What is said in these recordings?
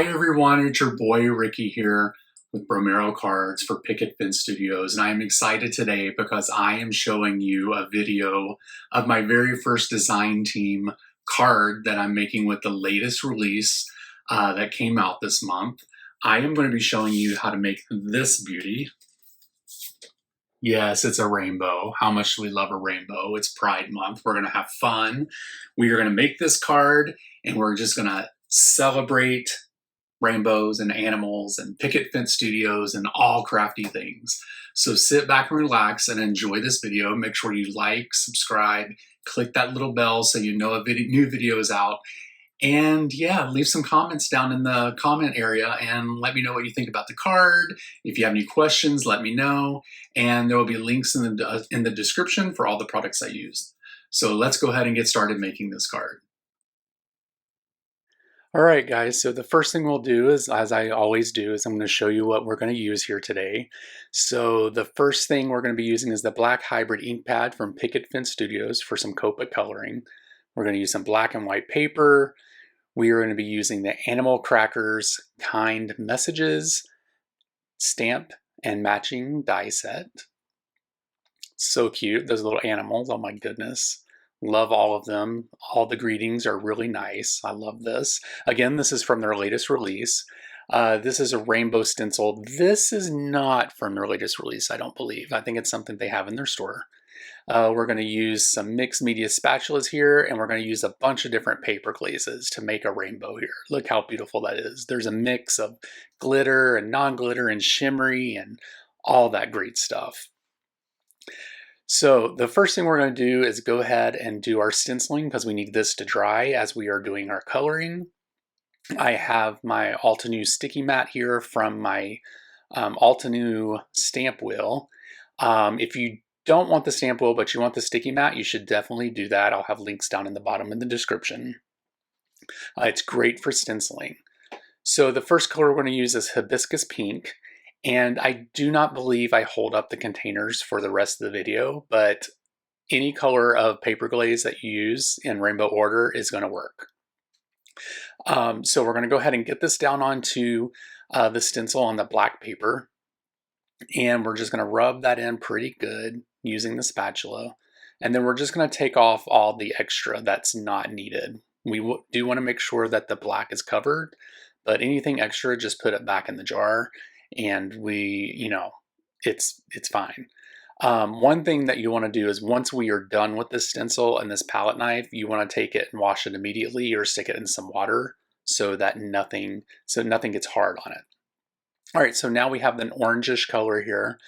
Hi everyone, it's your boy Ricky here with Bromero Cards for Picket Fence Studios, and I am excited today because I am showing you a video of my very first design team card that I'm making with the latest release that came out this month. I am going to be showing you how to make this beauty. Yes, it's a rainbow. How much do we love a rainbow? It's Pride Month. We're going to have fun. We are going to make this card and we're just going to celebrate rainbows and animals and picket fence studios and all crafty things. So sit back and relax and enjoy this video. Make sure you like, subscribe, click that little bell so you know a new video is out. And yeah, leave some comments down in the comment area and let me know what you think about the card. If you have any questions, let me know. And there will be links in the description for all the products I used. So let's go ahead and get started making this card. All right, guys, so the first thing we'll do is, as I always do, is I'm going to show you what we're going to use here today. So the first thing we're going to be using is the black hybrid ink pad from Picket Fence Studios for some Copic coloring. We're going to use some black and white paper. We are going to be using the Animal Crackers Kind Messages stamp and matching die set. So cute, those little animals, oh my goodness. Love all of them. All the greetings are really nice. I love this. Again, this is from their latest release. This is a rainbow stencil. This is not from their latest release, I don't believe. I think it's something they have in their store. We're going to use some mixed media spatulas here, and we're going to use a bunch of different paper glazes to make a rainbow here. Look how beautiful that is. There's a mix of glitter and non-glitter and shimmery and all that great stuff. So the first thing we're going to do is go ahead and do our stenciling because we need this to dry as we are doing our coloring. I have my Altenew sticky mat here from my Altenew stamp wheel. If you don't want the stamp wheel but you want the sticky mat, you should definitely do that. I'll have links down in the bottom in the description. It's great for stenciling. So the first color we're going to use is Hibiscus Pink. And I do not believe I hold up the containers for the rest of the video, but any color of paper glaze that you use in rainbow order is going to work. So we're going to go ahead and get this down onto the stencil on the black paper. And we're just going to rub that in pretty good using the spatula. And then we're just going to take off all the extra that's not needed. We do want to make sure that the black is covered, but anything extra, just put it back in the jar. And it's fine. One thing that you want to do is once we are done with this stencil and this palette knife, you want to take it and wash it immediately or stick it in some water so that nothing gets hard on it. All right, so now we have an orangish color here.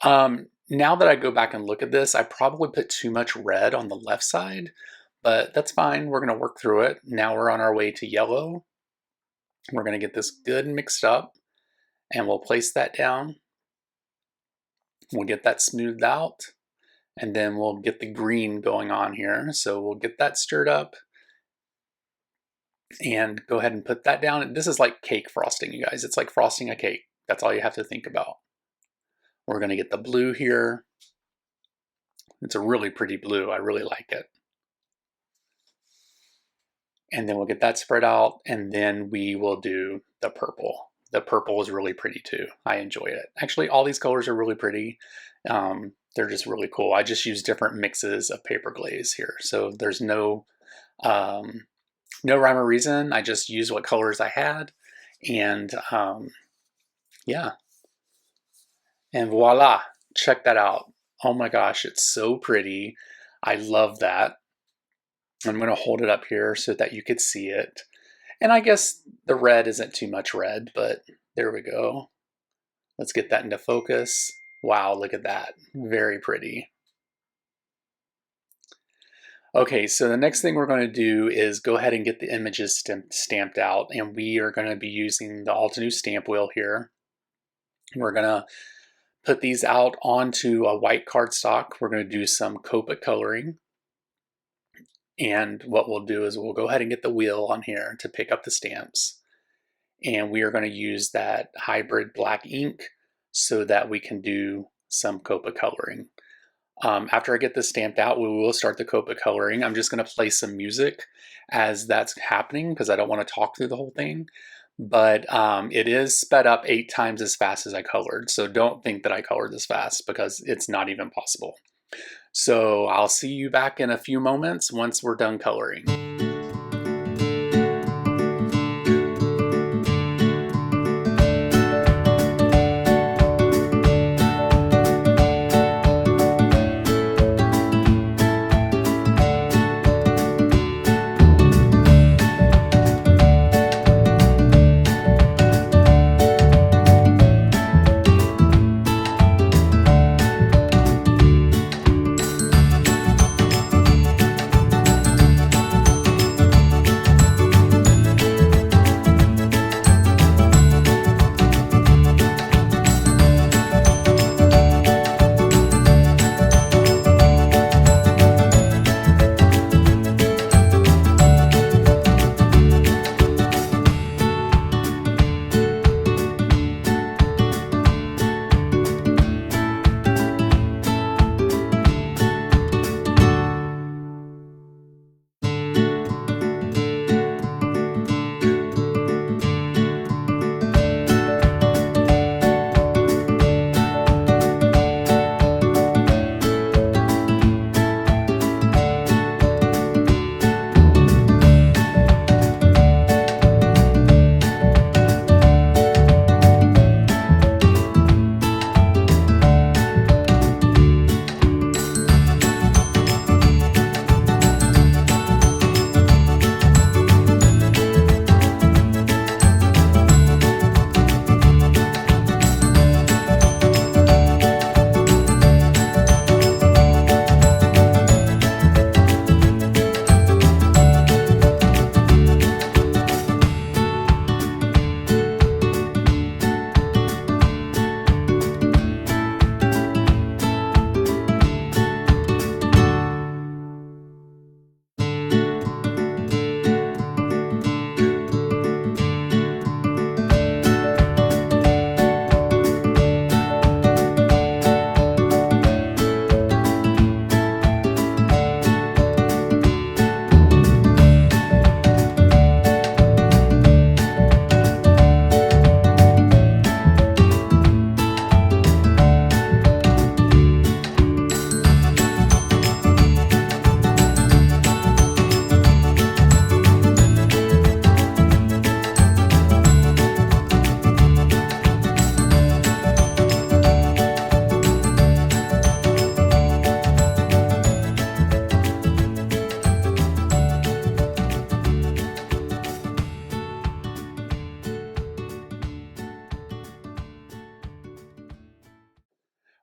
Now that I go back and look at this, I probably put too much red on the left side, but that's fine. We're going to work through it. Now we're on our way to yellow. We're going to get this good mixed up. And we'll place that down. We'll get that smoothed out. And then we'll get the green going on here. So we'll get that stirred up. And go ahead and put that down. This is like cake frosting, you guys. It's like frosting a cake. That's all you have to think about. We're going to get the blue here. It's a really pretty blue. I really like it. And then we'll get that spread out. And then we will do the purple. The purple is really pretty too. I enjoy it. Actually, all these colors are really pretty. They're just really cool. I just use different mixes of paper glaze here. So there's no rhyme or reason. I just used what colors I had. And yeah. And voila, check that out. Oh my gosh, it's so pretty. I love that. I'm going to hold it up here so that you could see it. And I guess the red isn't too much red, but there we go. Let's get that into focus. Wow, look at that. Very pretty. Okay, so the next thing we're going to do is go ahead and get the images stamped out, and we are going to be using the Altenew stamp wheel here. We're going to put these out onto a white cardstock. We're going to do some Copic coloring. And what we'll do is we'll go ahead and get the wheel on here to pick up the stamps. And we are going to use that hybrid black ink so that we can do some Copic coloring. After I get this stamped out, we will start the Copic coloring. I'm just going to play some music as that's happening because I don't want to talk through the whole thing. but it is sped up 8 times as fast as I colored. So don't think that I colored this fast because it's not even possible. So I'll see you back in a few moments once we're done coloring.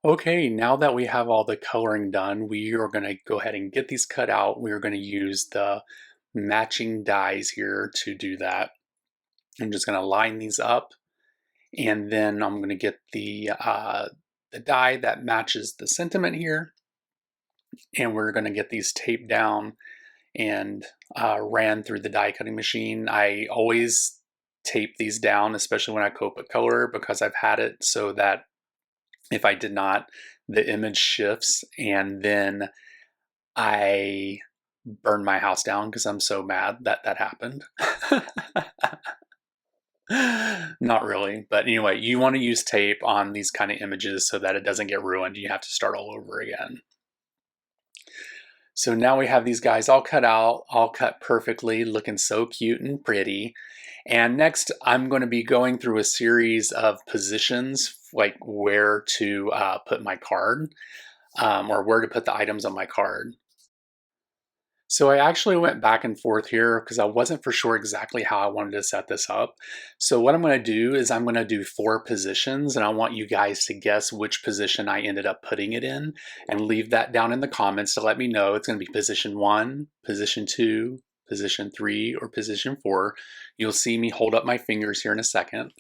Okay, now that we have all the coloring done, we are going to go ahead and get these cut out. We are going to use the matching dies here to do that. I'm just going to line these up, and then I'm going to get the die that matches the sentiment here, and we're going to get these taped down and ran through the die cutting machine. I always tape these down, especially when I coat color, because I've had it so that if I did not, the image shifts and then I burn my house down because I'm so mad that that happened. Not really, but anyway, you want to use tape on these kind of images so that it doesn't get ruined. You have to start all over again. So now we have these guys all cut out, all cut perfectly, looking so cute and pretty. And next, I'm going to be going through a series of positions, like where to put my card, or where to put the items on my card. So I actually went back and forth here because I wasn't for sure exactly how I wanted to set this up. So what I'm going to do is I'm going to do 4 positions, and I want you guys to guess which position I ended up putting it in, and leave that down in the comments to let me know. It's going to be position 1, position 2, position 3, or position 4. You'll see me hold up my fingers here in a second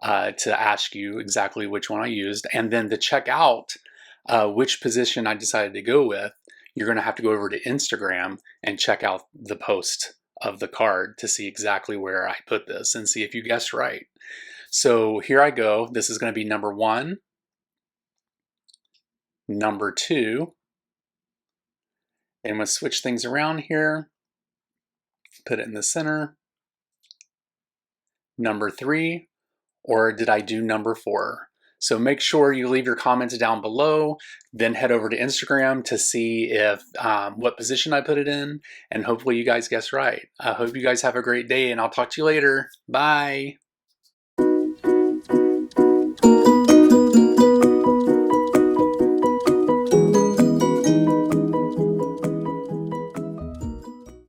to ask you exactly which one I used, and then to check out which position I decided to go with, you're going to have to go over to Instagram and check out the post of the card to see exactly where I put this and see if you guessed right. So here I go. This is going to be number 1, number 2. And I'm going to switch things around here, put it in the center, number 3, or did I do number 4? So make sure you leave your comments down below, then head over to Instagram to see if what position I put it in, and hopefully you guys guess right. I hope you guys have a great day, and I'll talk to you later. Bye.